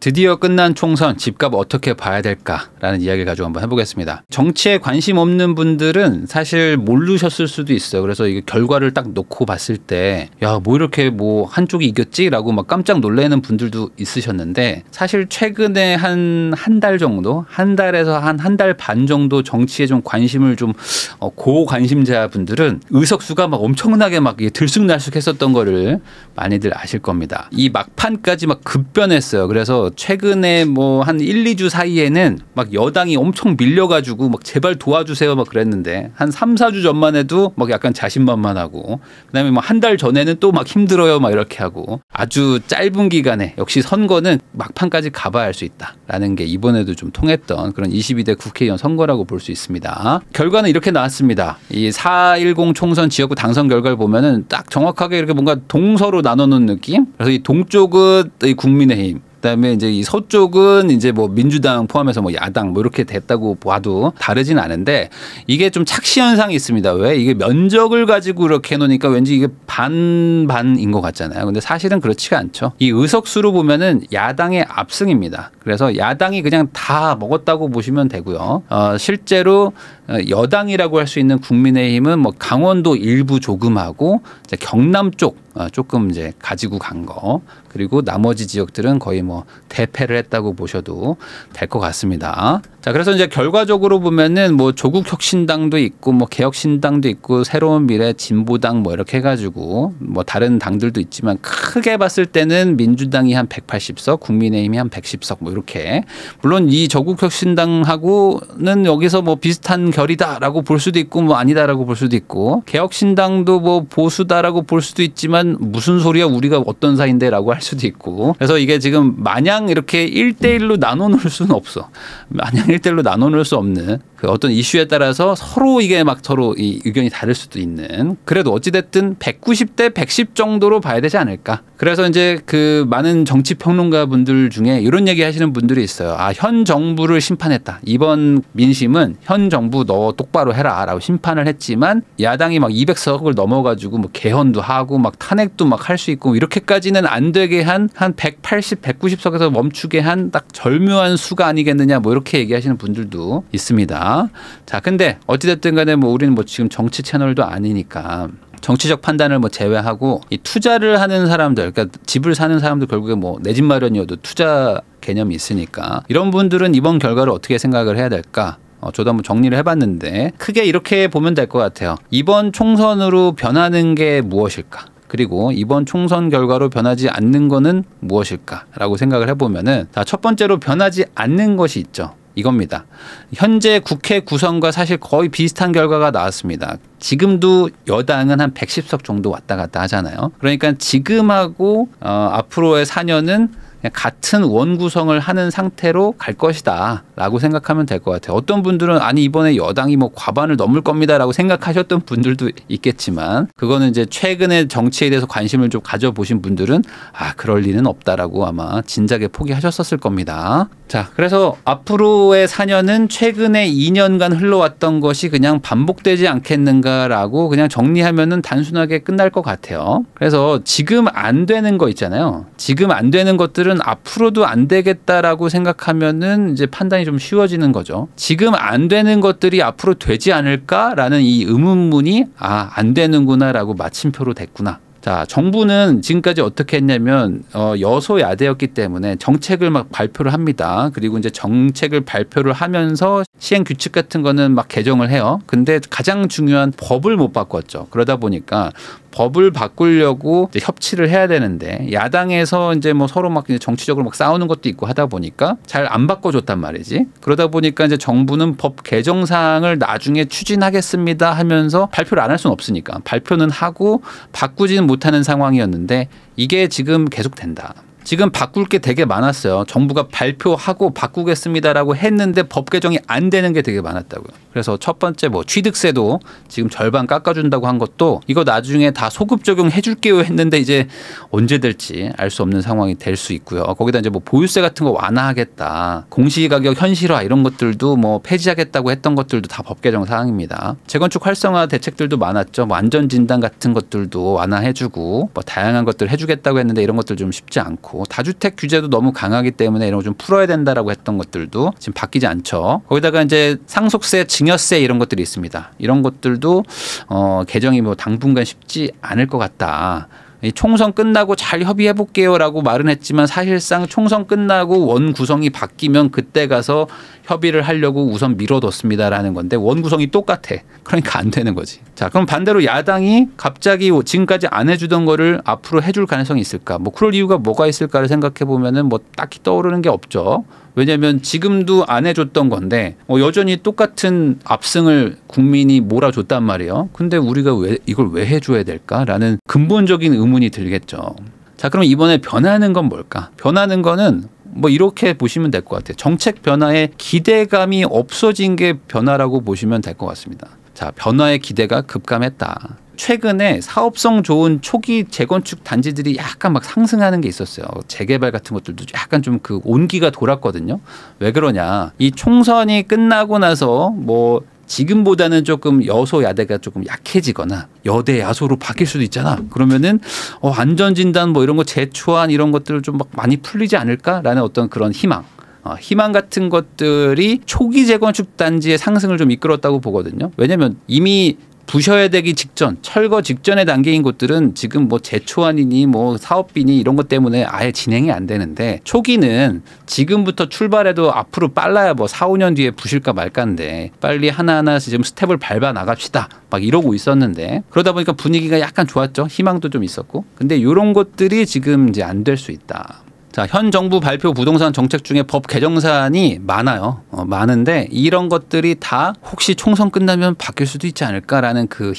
드디어 끝난 총선, 집값 어떻게 봐야 될까라는 이야기를 가지고 한번 해보겠습니다. 정치에 관심 없는 분들은 사실 모르셨을 수도 있어요. 그래서 이게 결과를 딱 놓고 봤을 때 야, 뭐 이렇게 뭐 한쪽이 이겼지라고 막 깜짝 놀라는 분들도 있으셨는데, 사실 최근에 한 달 정도, 한 달에서 한 달 반 정도 정치에 좀 관심을 좀 고관심자 분들은 의석수가 막 엄청나게 막 들쑥날쑥했었던 거를 많이들 아실 겁니다. 이 막판까지 막 급변했어요. 그래서 최근에 뭐 한 1, 2주 사이에는 막 여당이 엄청 밀려가지고 막 제발 도와주세요 막 그랬는데, 한 3, 4주 전만 해도 막 약간 자신만만하고, 그다음에 뭐 한 달 전에는 또 막 힘들어요 막 이렇게 하고, 아주 짧은 기간에 역시 선거는 막판까지 가봐야 할 수 있다라는 게 이번에도 좀 통했던 그런 22대 국회의원 선거라고 볼 수 있습니다. 결과는 이렇게 나왔습니다. 이 4.10 총선 지역구 당선 결과를 보면은 딱 정확하게 이렇게 뭔가 동서로 나눠놓은 느낌? 그래서 이 동쪽은 이 국민의힘, 그다음에 이제 이 서쪽은 이제 뭐 민주당 포함해서 뭐 야당 뭐 이렇게 됐다고 봐도 다르진 않은데, 이게 좀 착시 현상이 있습니다. 왜? 이게 면적을 가지고 이렇게 해놓으니까 왠지 이게 반반인 것 같잖아요. 근데 사실은 그렇지가 않죠. 이 의석수로 보면은 야당의 압승입니다. 그래서 야당이 그냥 다 먹었다고 보시면 되고요. 실제로 여당이라고 할 수 있는 국민의힘은 뭐 강원도 일부 조금 하고, 이제 경남 쪽 조금 이제 가지고 간 거, 그리고 나머지 지역들은 거의 뭐 대패를 했다고 보셔도 될 것 같습니다. 자, 그래서 이제 결과적으로 보면은 뭐 조국혁신당도 있고 뭐 개혁신당도 있고 새로운 미래, 진보당 뭐 이렇게 해가지고 뭐 다른 당들도 있지만, 크게 봤을 때는 민주당이 한 180석, 국민의힘이 한 110석 뭐 이렇게. 물론 이 조국혁신당하고는 여기서 뭐 비슷한 결이다라고 볼 수도 있고 뭐 아니다라고 볼 수도 있고, 개혁신당도 뭐 보수다라고 볼 수도 있지만 무슨 소리야 우리가 어떤 사이인데라고 할 수도 있고. 그래서 이게 지금 마냥 이렇게 1대1로 나눠놓을 수는 없어. 마냥 1대1로 나눠놓을 수 없는 그 어떤 이슈에 따라서 서로 이게 막 서로 이 의견이 다를 수도 있는, 그래도 어찌됐든 190대 110 정도로 봐야 되지 않을까. 그래서 이제 그 많은 정치 평론가 분들 중에 이런 얘기 하시는 분들이 있어요. 아, 현 정부를 심판했다. 이번 민심은 현 정부 너 똑바로 해라 라고 심판을 했지만, 야당이 막 200석을 넘어가지고 뭐 개헌도 하고 막 탄핵도 막 할 수 있고 이렇게까지는 안 되게 한 180, 190석에서 멈추게 한 딱 절묘한 수가 아니겠느냐 뭐 이렇게 얘기하시는 분들도 있습니다. 자, 근데 어찌됐든 간에 뭐 우리는 뭐 지금 정치 채널도 아니니까 정치적 판단을 뭐 제외하고, 이 투자를 하는 사람들, 그러니까 집을 사는 사람들 결국에 뭐 내 집 마련이어도 투자 개념이 있으니까, 이런 분들은 이번 결과를 어떻게 생각을 해야 될까? 저도 한번 정리를 해봤는데, 크게 이렇게 보면 될 것 같아요. 이번 총선으로 변하는 게 무엇일까? 그리고 이번 총선 결과로 변하지 않는 거는 무엇일까라고 생각을 해보면은, 첫 번째로 변하지 않는 것이 있죠. 이겁니다. 현재 국회 구성과 사실 거의 비슷한 결과가 나왔습니다. 지금도 여당은 한 110석 정도 왔다 갔다 하잖아요. 그러니까 지금하고 앞으로의 4년은 같은 원 구성을 하는 상태로 갈 것이다 라고 생각하면 될 것 같아요. 어떤 분들은 아니 이번에 여당이 뭐 과반을 넘을 겁니다 라고 생각하셨던 분들도 있겠지만, 그거는 이제 최근에 정치에 대해서 관심을 좀 가져보신 분들은 아, 그럴 리는 없다라고 아마 진작에 포기하셨었을 겁니다. 자, 그래서 앞으로의 4년은 최근에 2년간 흘러왔던 것이 그냥 반복되지 않겠는가라고 그냥 정리하면은 단순하게 끝날 것 같아요. 그래서 지금 안 되는 거 있잖아요. 지금 안 되는 것들은 앞으로도 안 되겠다라고 생각하면은 이제 판단이 좀 쉬워지는 거죠. 지금 안 되는 것들이 앞으로 되지 않을까라는 이 의문문이 안 되는구나라고 마침표로 됐구나. 자, 정부는 지금까지 어떻게 했냐면 여소야대였기 때문에 정책을 막 발표를 합니다. 그리고 이제 정책을 발표를 하면서 시행 규칙 같은 거는 막 개정을 해요. 근데 가장 중요한 법을 못 바꿨죠. 그러다 보니까 법을 바꾸려고 이제 협치를 해야 되는데, 야당에서 이제 뭐 서로 막 정치적으로 막 싸우는 것도 있고 하다 보니까 잘 안 바꿔줬단 말이지. 그러다 보니까 이제 정부는 법 개정 사항을 나중에 추진하겠습니다 하면서 발표를 안 할 수는 없으니까 발표는 하고 바꾸지는 못하는 상황이었는데, 이게 지금 계속된다. 지금 바꿀 게 되게 많았어요. 정부가 발표하고 바꾸겠습니다라고 했는데 법 개정이 안 되는 게 되게 많았다고요. 그래서 첫 번째 뭐 취득세도 지금 절반 깎아준다고 한 것도 이거 나중에 다 소급 적용해 줄게요 했는데 이제 언제 될지 알 수 없는 상황이 될 수 있고요. 거기다 이제 뭐 보유세 같은 거 완화하겠다, 공시가격 현실화 이런 것들도 뭐 폐지하겠다고 했던 것들도 다 법 개정 사항입니다. 재건축 활성화 대책들도 많았죠. 뭐 안전진단 같은 것들도 완화해주고 뭐 다양한 것들 해주겠다고 했는데 이런 것들 좀 쉽지 않고, 그렇고 다주택 규제도 너무 강하기 때문에 이런 거 좀 풀어야 된다라고 했던 것들도 지금 바뀌지 않죠. 거기다가 이제 상속세, 증여세 이런 것들이 있습니다. 이런 것들도 개정이 뭐 당분간 쉽지 않을 것 같다. 이 총선 끝나고 잘 협의해 볼게요라고 말은 했지만 사실상 총선 끝나고 원 구성이 바뀌면 그때 가서 협의를 하려고 우선 미뤄뒀습니다라는 건데 원 구성이 똑같아. 그러니까 안 되는 거지. 자, 그럼 반대로 야당이 갑자기 지금까지 안 해주던 거를 앞으로 해줄 가능성이 있을까? 뭐 그럴 이유가 뭐가 있을까를 생각해 보면은 뭐 딱히 떠오르는 게 없죠. 왜냐하면 지금도 안 해줬던 건데 여전히 똑같은 압승을 국민이 몰아줬단 말이에요. 근데 우리가 왜 이걸 왜 해줘야 될까라는 근본적인 의문이 들겠죠. 자, 그럼 이번에 변하는 건 뭘까? 변하는 거는 뭐 이렇게 보시면 될 것 같아요. 정책 변화에 기대감이 없어진 게 변화라고 보시면 될 것 같습니다. 자, 변화의 기대가 급감했다. 최근에 사업성 좋은 초기 재건축 단지들이 약간 막 상승하는 게 있었어요. 재개발 같은 것들도 약간 좀 그 온기가 돌았거든요. 왜 그러냐? 이 총선이 끝나고 나서 뭐 지금보다는 조금 여소야대가 조금 약해지거나 여대 야소로 바뀔 수도 있잖아. 그러면은 안전진단 뭐 이런 거 제초안 이런 것들 좀 막 많이 풀리지 않을까라는 어떤 그런 희망. 희망 같은 것들이 초기 재건축 단지의 상승을 좀 이끌었다고 보거든요. 왜냐하면 이미 부셔야 되기 직전, 철거 직전의 단계인 곳들은 지금 뭐 제초안이니 뭐 사업비니 이런 것 때문에 아예 진행이 안 되는데 초기는 지금부터 출발해도 앞으로 빨라야 뭐 4, 5년 뒤에 부실까 말까인데 빨리 하나하나 지금 스텝을 밟아 나갑시다. 막 이러고 있었는데 그러다 보니까 분위기가 약간 좋았죠. 희망도 좀 있었고. 근데 이런 것들이 지금 이제 안 될 수 있다. 자, 현 정부 발표 부동산 정책 중에 법 개정 사안이 많아요. 많은데 이런 것들이 다 혹시 총선 끝나면 바뀔 수도 있지 않을까라는 그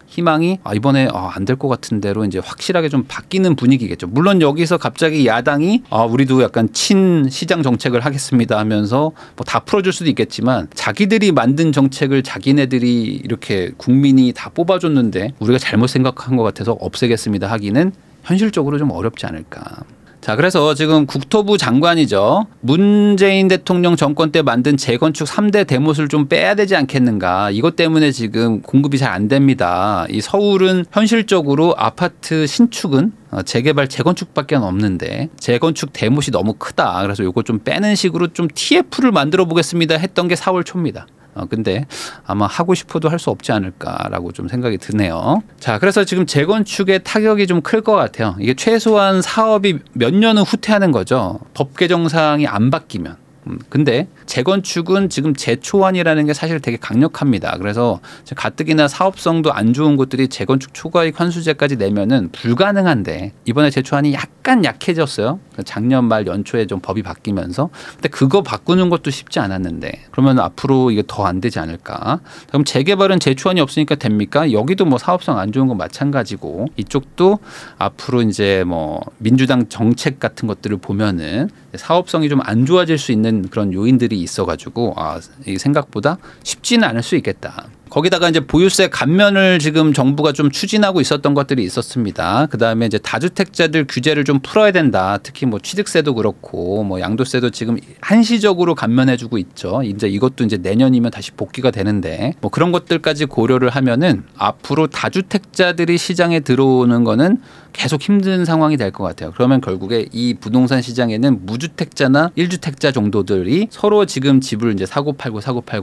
희망이 이번에 안 될 것 같은 대로 이제 확실하게 좀 바뀌는 분위기겠죠. 물론 여기서 갑자기 야당이 우리도 약간 친시장 정책을 하겠습니다 하면서 뭐 다 풀어줄 수도 있겠지만 자기들이 만든 정책을 자기네들이 이렇게 국민이 다 뽑아줬는데 우리가 잘못 생각한 것 같아서 없애겠습니다 하기는 현실적으로 좀 어렵지 않을까. 자, 그래서 지금 국토부 장관이죠. 문재인 대통령 정권 때 만든 재건축 3대 대못을 좀 빼야 되지 않겠는가. 이것 때문에 지금 공급이 잘 안 됩니다. 이 서울은 현실적으로 아파트 신축은 재개발 재건축밖에 없는데 재건축 대못이 너무 크다. 그래서 이거 좀 빼는 식으로 좀 TF를 만들어 보겠습니다 했던 게 4월 초입니다. 근데 아마 하고 싶어도 할 수 없지 않을까라고 좀 생각이 드네요. 자, 그래서 지금 재건축의 타격이 좀 클 것 같아요. 이게 최소한 사업이 몇 년은 후퇴하는 거죠. 법 개정사항이 안 바뀌면. 근데 재건축은 지금 재초안이라는 게 사실 되게 강력합니다. 그래서 가뜩이나 사업성도 안 좋은 곳들이 재건축 초과이익 환수제까지 내면은 불가능한데 이번에 재초안이 약간 약해졌어요. 작년 말 연초에 좀 법이 바뀌면서. 근데 그거 바꾸는 것도 쉽지 않았는데 그러면 앞으로 이게 더 안 되지 않을까. 그럼 재개발은 재초안이 없으니까 됩니까? 여기도 뭐 사업성 안 좋은 건 마찬가지고 이쪽도 앞으로 이제 뭐 민주당 정책 같은 것들을 보면은 사업성이 좀 안 좋아질 수 있는 그런 요인들이 있어가지고 이 생각보다 쉽지는 않을 수 있겠다. 거기다가 이제 보유세 감면을 지금 정부가 좀 추진하고 있었던 것들이 있었습니다. 그다음에 이제 다주택자들 규제를 좀 풀어야 된다. 특히 뭐 취득세도 그렇고 뭐 양도세도 지금 한시적으로 감면해주고 있죠. 이제 이것도 이제 내년이면 다시 복귀가 되는데 뭐 그런 것들까지 고려를 하면은 앞으로 다주택자들이 시장에 들어오는 거는 계속 힘든 상황이 될 것 같아요. 그러면 결국에 이 부동산 시장에는 무주택자나 1주택자 정도들이 서로 지금 집을 이제 사고 팔고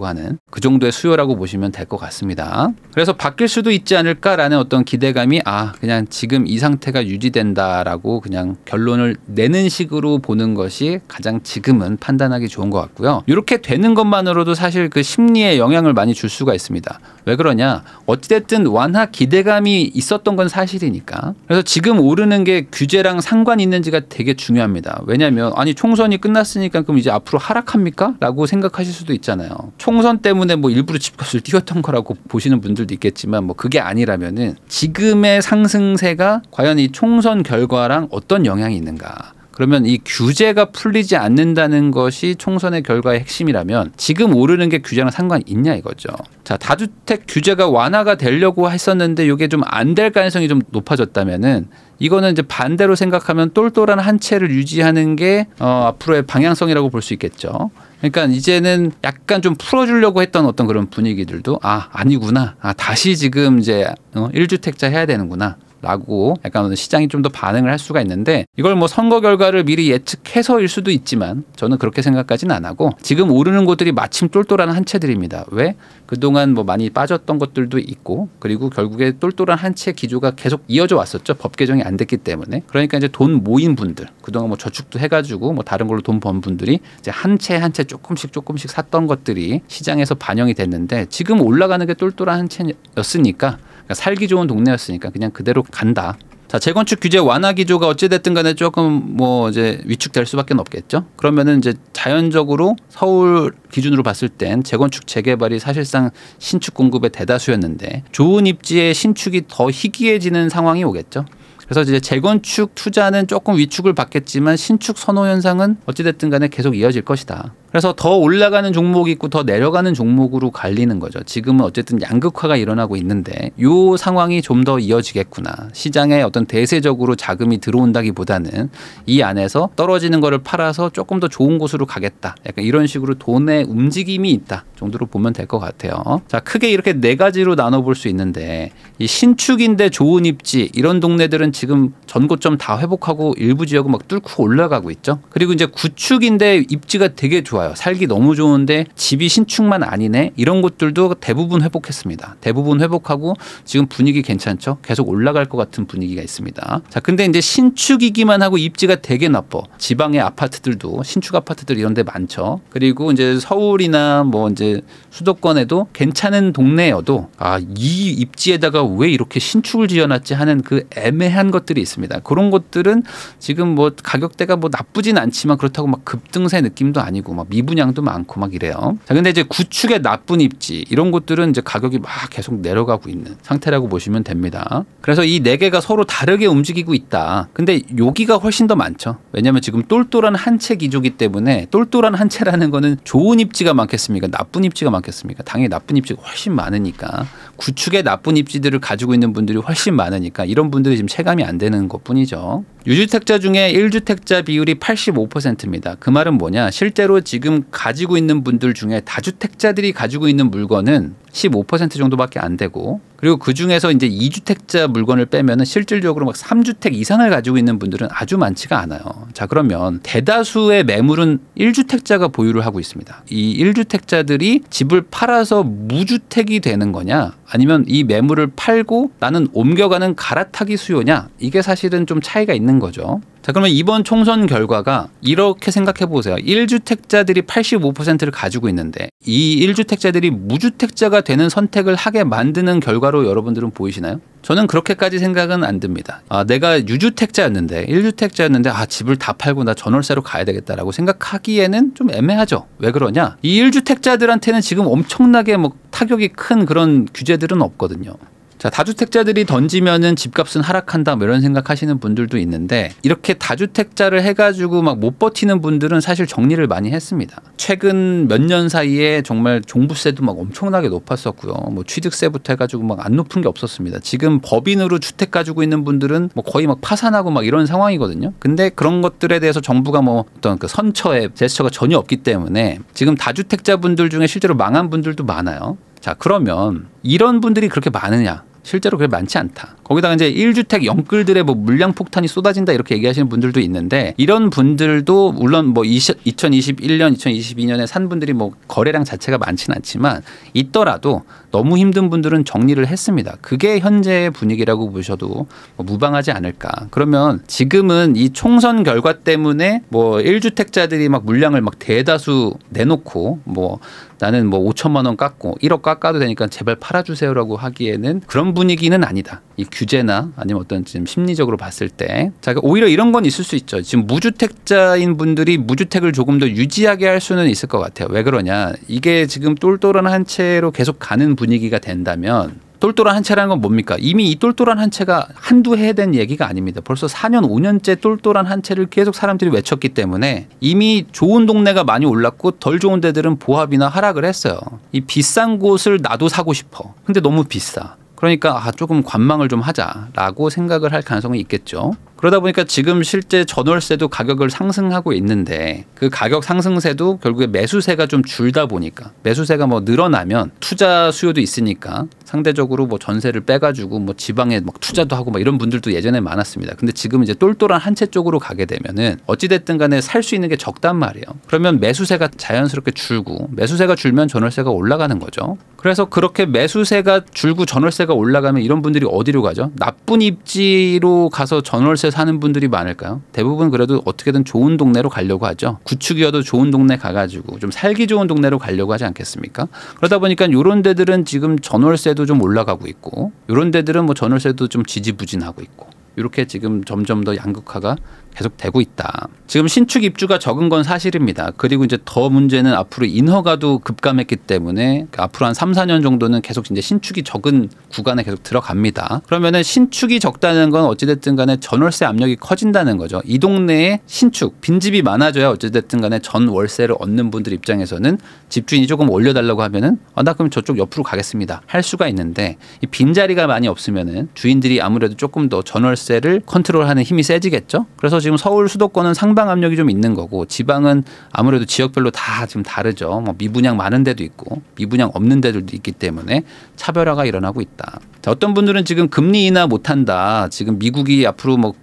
하는 그 정도의 수요라고 보시면 될 것 같습니다. 그래서 바뀔 수도 있지 않을까라는 어떤 기대감이 그냥 지금 이 상태가 유지된다라고 그냥 결론을 내는 식으로 보는 것이 가장 지금은 판단하기 좋은 것 같고요. 이렇게 되는 것만으로도 사실 그 심리에 영향을 많이 줄 수가 있습니다. 왜 그러냐? 어찌됐든 완화 기대감이 있었던 건 사실이니까. 그래서 지금 오르는 게 규제랑 상관 있는지가 되게 중요합니다. 왜냐하면 총선이 끝났으니까 그럼 이제 앞으로 하락합니까? 라고 생각하실 수도 있잖아요. 총선 때문에 뭐 일부러 집값을 띄웠던 거라고 보시는 분들도 있겠지만 뭐 그게 아니라면은 지금의 상승세가 과연 이 총선 결과랑 어떤 영향이 있는가? 그러면 이 규제가 풀리지 않는다는 것이 총선의 결과의 핵심이라면 지금 오르는 게 규제랑 상관이 있냐 이거죠. 자, 다주택 규제가 완화가 되려고 했었는데 이게 좀 안 될 가능성이 좀 높아졌다면은 이거는 이제 반대로 생각하면 똘똘한 한 채를 유지하는 게 앞으로의 방향성이라고 볼 수 있겠죠. 그러니까 이제는 약간 좀 풀어주려고 했던 어떤 그런 분위기들도 아니구나. 다시 지금 이제 1주택자 해야 되는구나. 라고 약간 시장이 좀 더 반응을 할 수가 있는데, 이걸 뭐 선거 결과를 미리 예측해서일 수도 있지만 저는 그렇게 생각까지는 안 하고, 지금 오르는 곳들이 마침 똘똘한 한 채들입니다. 왜? 그동안 뭐 많이 빠졌던 것들도 있고, 그리고 결국에 똘똘한 한 채 기조가 계속 이어져 왔었죠. 법 개정이 안 됐기 때문에. 그러니까 이제 돈 모인 분들, 그동안 뭐 저축도 해가지고 뭐 다른 걸로 돈 번 분들이 이제 한 채 한 채 조금씩 샀던 것들이 시장에서 반영이 됐는데, 지금 올라가는 게 똘똘한 한 채였으니까, 그러니까 살기 좋은 동네였으니까 그냥 그대로 간다. 자, 재건축 규제 완화 기조가 어찌됐든 간에 조금 뭐 이제 위축될 수밖에 없겠죠. 그러면은 이제 자연적으로 서울 기준으로 봤을 땐 재건축 재개발이 사실상 신축 공급의 대다수였는데, 좋은 입지의 신축이 더 희귀해지는 상황이 오겠죠. 그래서 이제 재건축 투자는 조금 위축을 받겠지만 신축 선호 현상은 어찌됐든 간에 계속 이어질 것이다. 그래서 더 올라가는 종목이 있고 더 내려가는 종목으로 갈리는 거죠. 지금은 어쨌든 양극화가 일어나고 있는데 이 상황이 좀 더 이어지겠구나. 시장에 어떤 대세적으로 자금이 들어온다기보다는 이 안에서 떨어지는 거를 팔아서 조금 더 좋은 곳으로 가겠다. 약간 이런 식으로 돈의 움직임이 있다 정도로 보면 될 것 같아요. 자, 크게 이렇게 네 가지로 나눠볼 수 있는데, 이 신축인데 좋은 입지 이런 동네들은 지금 전고점 다 회복하고 일부 지역은 막 뚫고 올라가고 있죠. 그리고 이제 구축인데 입지가 되게 좋아요. 살기 너무 좋은데 집이 신축만 아니네. 이런 곳들도 대부분 회복했습니다. 대부분 회복하고 지금 분위기 괜찮죠? 계속 올라갈 것 같은 분위기가 있습니다. 자, 근데 이제 신축이기만 하고 입지가 되게 나빠. 지방의 아파트들도 신축 아파트들 이런 데 많죠. 그리고 이제 서울이나 뭐 이제 수도권에도 괜찮은 동네여도 이 입지에다가 왜 이렇게 신축을 지어놨지 하는 그 애매한 것들이 있습니다. 그런 것들은 지금 뭐 가격대가 뭐 나쁘진 않지만 그렇다고 막 급등세 느낌도 아니고 막 미분양도 많고 막 이래요. 자, 근데 이제 구축의 나쁜 입지 이런 곳들은 이제 가격이 막 계속 내려가고 있는 상태라고 보시면 됩니다. 그래서 이 네 개가 서로 다르게 움직이고 있다. 근데 여기가 훨씬 더 많죠. 왜냐하면 지금 똘똘한 한 채 기조기 때문에, 똘똘한 한 채라는 거는 좋은 입지가 많겠습니까? 나쁜 입지가 많겠습니까? 당연히 나쁜 입지가 훨씬 많으니까. 구축의 나쁜 입지들을 가지고 있는 분들이 훨씬 많으니까 이런 분들이 지금 체감이 안 되는 것뿐이죠. 유주택자 중에 1주택자 비율이 85%입니다. 그 말은 뭐냐? 실제로 지금 가지고 있는 분들 중에 다주택자들이 가지고 있는 물건은 15% 정도밖에 안 되고, 그리고 그 중에서 이제 2주택자 물건을 빼면은 실질적으로 막 3주택 이상을 가지고 있는 분들은 아주 많지가 않아요. 자, 그러면 대다수의 매물은 1주택자가 보유를 하고 있습니다. 이 1주택자들이 집을 팔아서 무주택이 되는 거냐, 아니면 이 매물을 팔고 나는 옮겨가는 갈아타기 수요냐, 이게 사실은 좀 차이가 있는 거죠. 자, 그러면 이번 총선 결과가 이렇게 생각해 보세요. 1주택자들이 85%를 가지고 있는데 이 1주택자들이 무주택자가 되는 선택을 하게 만드는 결과로 여러분들은 보이시나요? 저는 그렇게까지 생각은 안 듭니다. 내가 유주택자였는데 1주택자였는데 집을 다 팔고 나 전월세로 가야 되겠다라고 생각하기에는 좀 애매하죠. 왜 그러냐? 이 1주택자들한테는 지금 엄청나게 뭐 타격이 큰 그런 규제들은 없거든요. 자, 다주택자들이 던지면은 집값은 하락한다 뭐 이런 생각하시는 분들도 있는데, 이렇게 다주택자를 해가지고 막 못 버티는 분들은 사실 정리를 많이 했습니다. 최근 몇 년 사이에 정말 종부세도 막 엄청나게 높았었고요. 뭐 취득세부터 해가지고 막 안 높은 게 없었습니다. 지금 법인으로 주택 가지고 있는 분들은 뭐 거의 막 파산하고 막 이런 상황이거든요. 근데 그런 것들에 대해서 정부가 뭐 어떤 그 선처의 제스처가 전혀 없기 때문에 지금 다주택자 분들 중에 실제로 망한 분들도 많아요. 자, 그러면 이런 분들이 그렇게 많으냐? 실제로 그렇게 많지 않다. 거기다가 이제 1주택 영끌들의 뭐 물량 폭탄이 쏟아진다 이렇게 얘기하시는 분들도 있는데, 이런 분들도 물론 뭐 2021년, 2022년에 산 분들이 뭐 거래량 자체가 많지는 않지만 있더라도 너무 힘든 분들은 정리를 했습니다. 그게 현재의 분위기라고 보셔도 뭐 무방하지 않을까. 그러면 지금은 이 총선 결과 때문에 뭐 1주택자들이 막 물량을 막 대다수 내놓고 뭐 나는 뭐 5천만 원 깎고 1억 깎아도 되니까 제발 팔아주세요라고 하기에는 그런 분위기는 아니다. 이 규제나 아니면 어떤 지금 심리적으로 봤을 때. 자, 오히려 이런 건 있을 수 있죠. 지금 무주택자인 분들이 무주택을 조금 더 유지하게 할 수는 있을 것 같아요. 왜 그러냐? 이게 지금 똘똘한 한 채로 계속 가는 분위기가 된다면, 똘똘한 한 채라는 건 뭡니까? 이미 이 똘똘한 한 채가 한두 해 된 얘기가 아닙니다. 벌써 4년, 5년째 똘똘한 한 채를 계속 사람들이 외쳤기 때문에 이미 좋은 동네가 많이 올랐고 덜 좋은 데들은 보합이나 하락을 했어요. 이 비싼 곳을 나도 사고 싶어. 근데 너무 비싸. 그러니까 조금 관망을 좀 하자라고 생각을 할 가능성이 있겠죠. 그러다 보니까 지금 실제 전월세도 가격을 상승하고 있는데, 그 가격 상승세도 결국에 매수세가 좀 줄다 보니까, 매수세가 뭐 늘어나면 투자 수요도 있으니까 상대적으로 뭐 전세를 빼가지고 뭐 지방에 막 투자도 하고 막 이런 분들도 예전에 많았습니다. 근데 지금 이제 똘똘한 한 채 쪽으로 가게 되면은 어찌됐든 간에 살 수 있는 게 적단 말이에요. 그러면 매수세가 자연스럽게 줄고 매수세가 줄면 전월세가 올라가는 거죠. 그래서 그렇게 매수세가 줄고 전월세가 올라가면 이런 분들이 어디로 가죠? 나쁜 입지로 가서 전월세 사는 분들이 많을까요? 대부분 그래도 어떻게든 좋은 동네로 가려고 하죠. 구축이어도 좋은 동네 가가지고 좀 살기 좋은 동네로 가려고 하지 않겠습니까? 그러다 보니까 이런 데들은 지금 전월세도 좀 올라가고 있고 이런 데들은 뭐 전월세도 좀 지지부진하고 있고 이렇게 지금 점점 더 양극화가 계속 되고 있다. 지금 신축 입주가 적은 건 사실입니다. 그리고 이제 더 문제는 앞으로 인허가도 급감했기 때문에 앞으로 한 3, 4년 정도는 계속 이제 신축이 적은 구간에 계속 들어갑니다. 그러면은 신축이 적다는 건 어찌됐든 간에 전월세 압력이 커진다는 거죠. 이 동네에 신축, 빈집이 많아져야 어찌됐든 간에 전월세를 얻는 분들 입장에서는 집주인이 조금 올려달라고 하면은 나 그럼 저쪽 옆으로 가겠습니다. 할 수가 있는데 이 빈자리가 많이 없으면은 주인들이 아무래도 조금 더 전월세를 컨트롤하는 힘이 세지겠죠. 그래서 지금 서울 수도권은 상방 압력이 좀 있는 거고 지방은 아무래도 지역별로 다 지금 다르죠. 뭐 미분양 많은 데도 있고 미분양 없는 데들도 있기 때문에 차별화가 일어나고 있다. 자, 어떤 분들은 지금 금리 인하 못한다. 지금 미국이 앞으로 뭐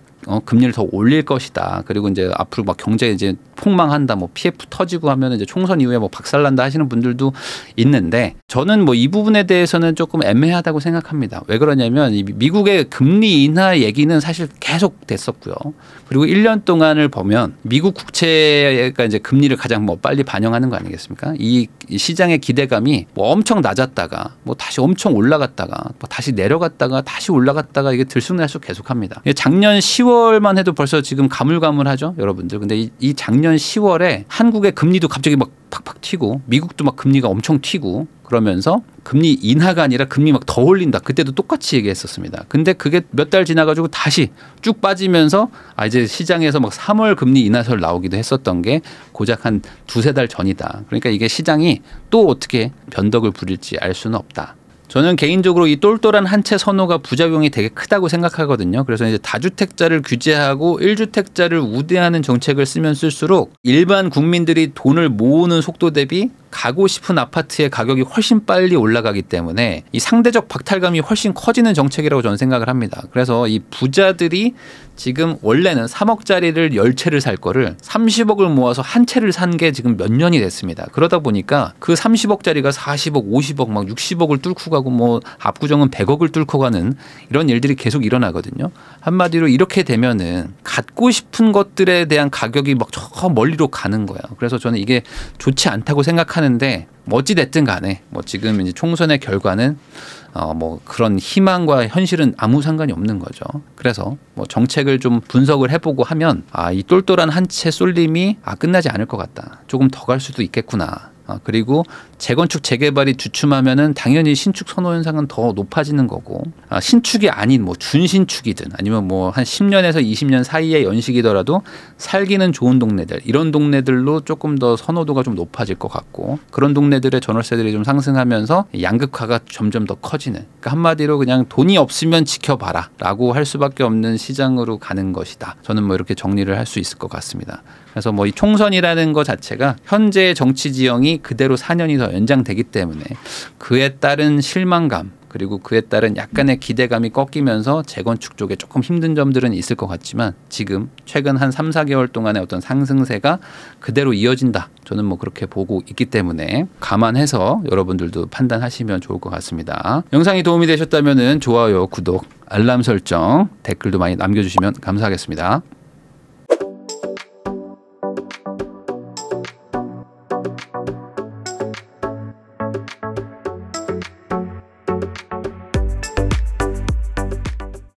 금리를 더 올릴 것이다. 그리고 이제 앞으로 막 경제 이제 폭망한다. 뭐 PF 터지고 하면 이제 총선 이후에 뭐 박살난다 하시는 분들도 있는데 저는 뭐 이 부분에 대해서는 조금 애매하다고 생각합니다. 왜 그러냐면 이 미국의 금리 인하 얘기는 사실 계속 됐었고요. 그리고 1년 동안을 보면 미국 국채가 이제 금리를 가장 뭐 빨리 반영하는 거 아니겠습니까? 이 시장의 기대감이 뭐 엄청 낮았다가 뭐 다시 엄청 올라갔다가 뭐 다시 내려갔다가 다시 올라갔다가 이게 들쑥날쑥 계속합니다. 작년 10월만 해도 벌써 지금 가물가물하죠, 여러분들. 근데 이 작년 10월에 한국의 금리도 갑자기 막 팍팍 튀고 미국도 막 금리가 엄청 튀고 그러면서 금리 인하가 아니라 금리 막 더 올린다. 그때도 똑같이 얘기했었습니다. 근데 그게 몇 달 지나가지고 다시 쭉 빠지면서 이제 시장에서 막 3월 금리 인하설 나오기도 했었던 게 고작 한 두세 달 전이다. 그러니까 이게 시장이 또 어떻게 변덕을 부릴지 알 수는 없다. 저는 개인적으로 이 똘똘한 한 채 선호가 부작용이 되게 크다고 생각하거든요. 그래서 이제 다주택자를 규제하고 1주택자를 우대하는 정책을 쓰면 쓸수록 일반 국민들이 돈을 모으는 속도 대비 가고 싶은 아파트의 가격이 훨씬 빨리 올라가기 때문에 이 상대적 박탈감이 훨씬 커지는 정책이라고 저는 생각을 합니다. 그래서 이 부자들이 지금 원래는 3억짜리를 10채를 살 거를 30억을 모아서 한 채를 산 게 지금 몇 년이 됐습니다. 그러다 보니까 그 30억짜리가 40억, 50억, 막 60억을 뚫고 가고 뭐 압구정은 100억을 뚫고 가는 이런 일들이 계속 일어나거든요. 한마디로 이렇게 되면은 갖고 싶은 것들에 대한 가격이 막 저 멀리로 가는 거예요. 그래서 저는 이게 좋지 않다고 생각하는데 뭐 어찌 됐든 간에 뭐 지금 이제 총선의 결과는 뭐 그런 희망과 현실은 아무 상관이 없는 거죠. 그래서 뭐 정책을 좀 분석을 해보고 하면 이 똘똘한 한 채 쏠림이 끝나지 않을 것 같다. 조금 더 갈 수도 있겠구나. 그리고 재건축 재개발이 주춤하면은 당연히 신축 선호 현상은 더 높아지는 거고 신축이 아닌 뭐 준신축이든 아니면 뭐 한 10년에서 20년 사이의 연식이더라도 살기는 좋은 동네들 이런 동네들로 조금 더 선호도가 좀 높아질 것 같고 그런 동네들의 전월세들이 좀 상승하면서 양극화가 점점 더 커지는 그러니까 한마디로 그냥 돈이 없으면 지켜봐라 라고 할 수밖에 없는 시장으로 가는 것이다. 저는 뭐 이렇게 정리를 할 수 있을 것 같습니다. 그래서 뭐 이 총선이라는 것 자체가 현재의 정치 지형이 그대로 4년이 더 연장되기 때문에 그에 따른 실망감 그리고 그에 따른 약간의 기대감이 꺾이면서 재건축 쪽에 조금 힘든 점들은 있을 것 같지만 지금 최근 한 3, 4개월 동안의 어떤 상승세가 그대로 이어진다. 저는 뭐 그렇게 보고 있기 때문에 감안해서 여러분들도 판단하시면 좋을 것 같습니다. 영상이 도움이 되셨다면 좋아요, 구독, 알람 설정, 댓글도 많이 남겨주시면 감사하겠습니다.